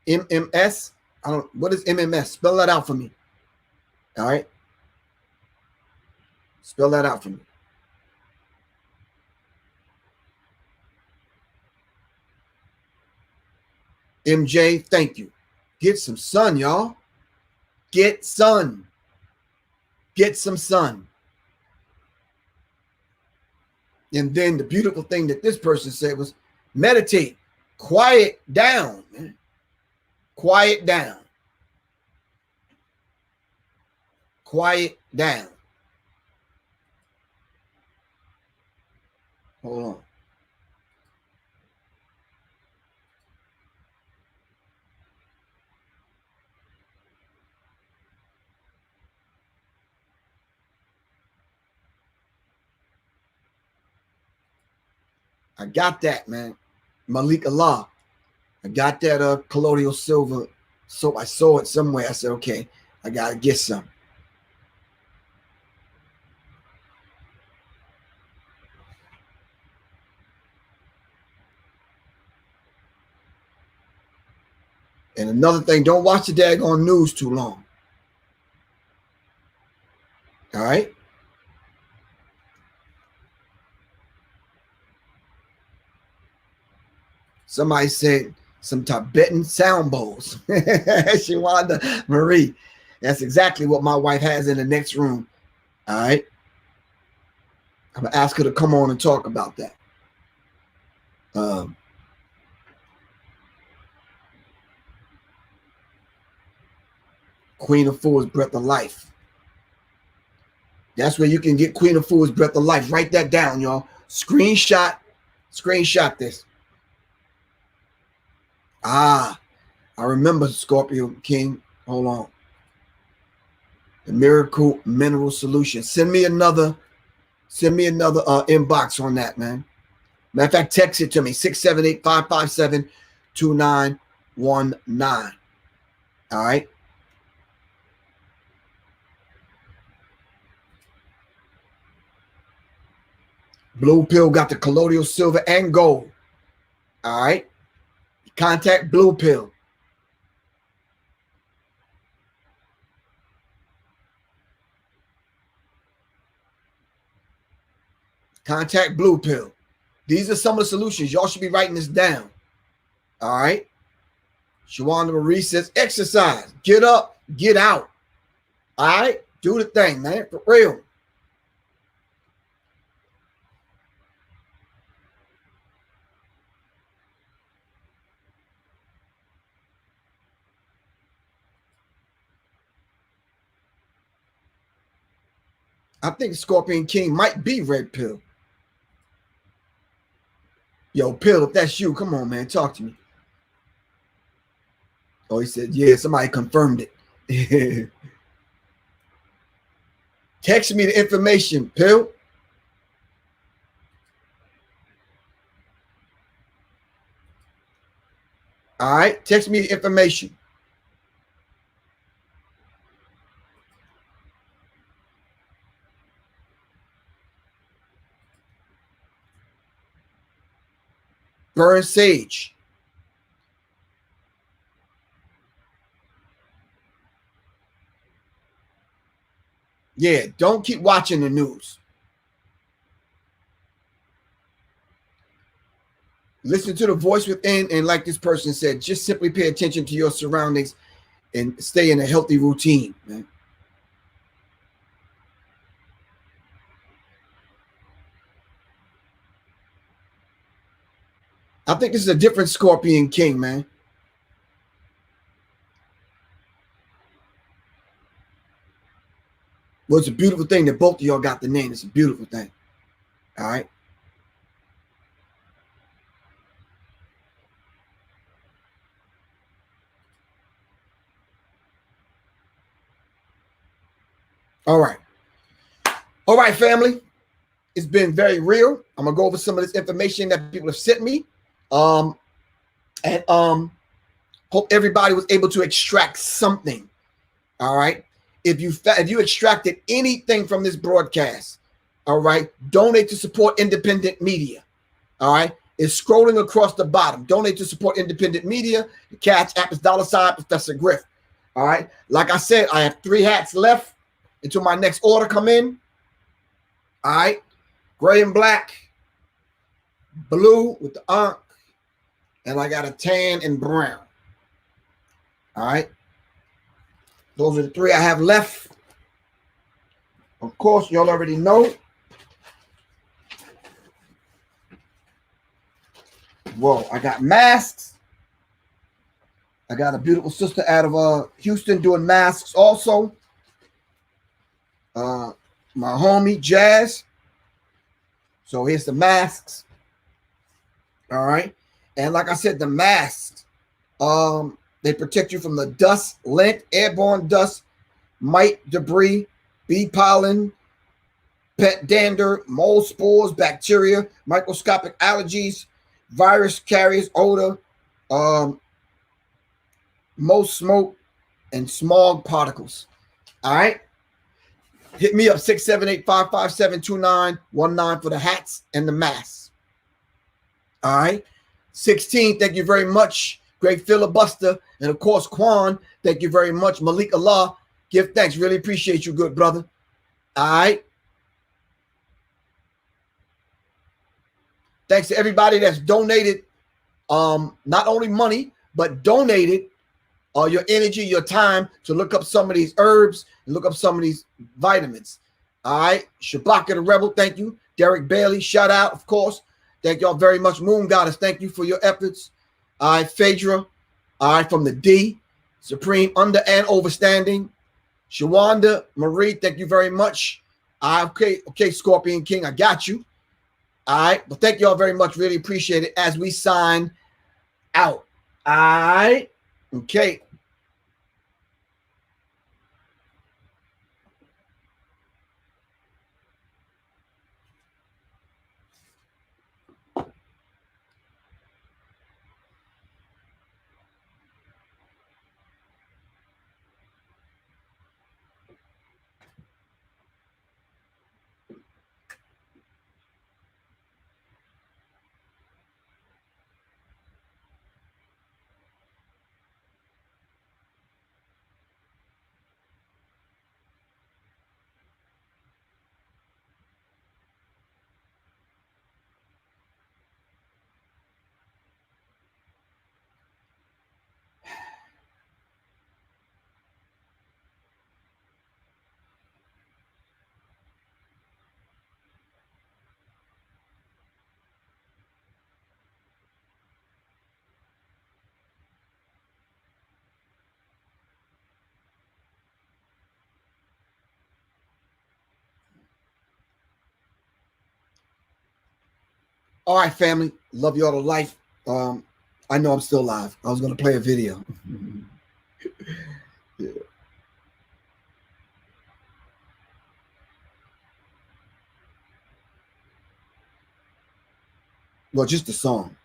MMS. What is MMS? Spell that out for me. All right. Spell that out for me. MJ, thank you. Get some sun, y'all. Get sun. Get some sun. And then the beautiful thing that this person said was meditate. Quiet down, man. Quiet down. Quiet down. Hold on. I got that, man. Malik Allah. I got that colloidal silver. So I saw it somewhere. I said, okay, I gotta get some. And another thing, don't watch the daggone news too long. All right? Somebody said some Tibetan sound bowls. Shawanda Marie. That's exactly what my wife has in the next room. All right? I'm going to ask her to come on and talk about that. Queen of Fool's breath of life. That's where you can get Queen of Fool's breath of life. Write that down, y'all. Screenshot this. I remember Scorpio King. Hold on. The Miracle Mineral Solution. Send me another inbox on that, man. Matter of fact, text it to me, 678-557-2919. All right. Blue Pill got the colloidal silver and gold. All right. Contact Blue Pill. Contact Blue Pill. These are some of the solutions. Y'all should be writing this down. All right. Shawanda Marie says, exercise. Get up. Get out. All right. Do the thing, man. For real. I think Scorpion King might be Red Pill. Yo, Pill, if that's you, come on, man, talk to me. Oh, he said, yeah, somebody confirmed it. Text me the information, Pill. All right, text me the information. Burn sage. Yeah, don't keep watching the news. Listen to the voice within, and like this person said, just simply pay attention to your surroundings and stay in a healthy routine, man. I think this is a different Scorpion King, man. Well, it's a beautiful thing that both of y'all got the name. It's a beautiful thing. All right. All right. All right, family. It's been very real. I'm gonna go over some of this information that people have sent me. And hope everybody was able to extract something. All right. If you extracted anything from this broadcast, all right, donate to support independent media. All right. It's scrolling across the bottom. Donate to support independent media. The Cash App is $ Professor Griff. All right. Like I said, I have 3 hats left until my next order come in. All right. Gray and black, blue with the unk, and I got a tan and brown. All right. Those are the 3 I have left. Of course, y'all already know. Whoa, I got masks. I got a beautiful sister out of Houston doing masks also. My homie, Jazz. So here's the masks. All right. And like I said, the masks, they protect you from the dust, lint, airborne dust, mite, debris, bee pollen, pet dander, mold spores, bacteria, microscopic allergies, virus carriers, odor, most smoke, and smog particles. All right. Hit me up 678-557-2919 for the hats and the masks. All right. 16, thank you very much. Great filibuster. And of course, Quan, thank you very much. Malik Allah, give thanks. Really appreciate you, good brother. All right. Thanks to everybody that's donated, not only money, but donated your energy, your time to look up some of these herbs and look up some of these vitamins. All right. Shabaka the Rebel, thank you. Derek Bailey, shout out, of course. Thank y'all very much. Moon Goddess, thank you for your efforts. All right. Phaedra, all right, from the D. Supreme Under and Overstanding. Shawanda Marie, thank you very much. Okay, Scorpion King, I got you. All right. But thank y'all very much. Really appreciate it as we sign out. All right. Okay. All right, family. Love you all to life. I know I'm still live. I was going to play a video. Yeah. Well, just the song.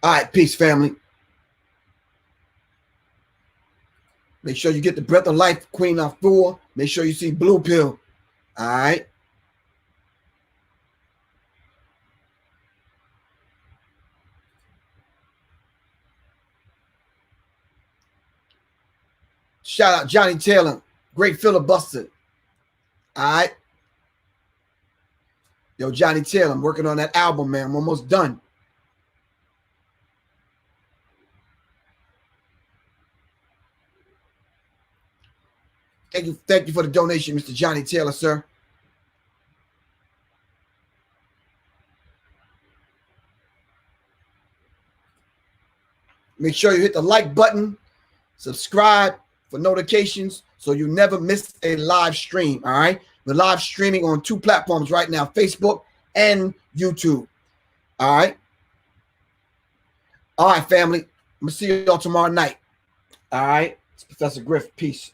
All right, peace, family. Make sure you get the breath of life, Queen Afua. Make sure you see Blue Pill. All right. Shout out Johnny Taylor. Great filibuster. All right. Yo, Johnny Taylor, I'm working on that album, man. I'm almost done. Thank you for the donation, Mr. Johnny Taylor, sir. Make sure you hit the like button, subscribe for notifications so you never miss a live stream, all right? We're live streaming on 2 platforms right now, Facebook and YouTube, all right? All right, family. I'm going to see you all tomorrow night, all right? It's Professor Griff. Peace.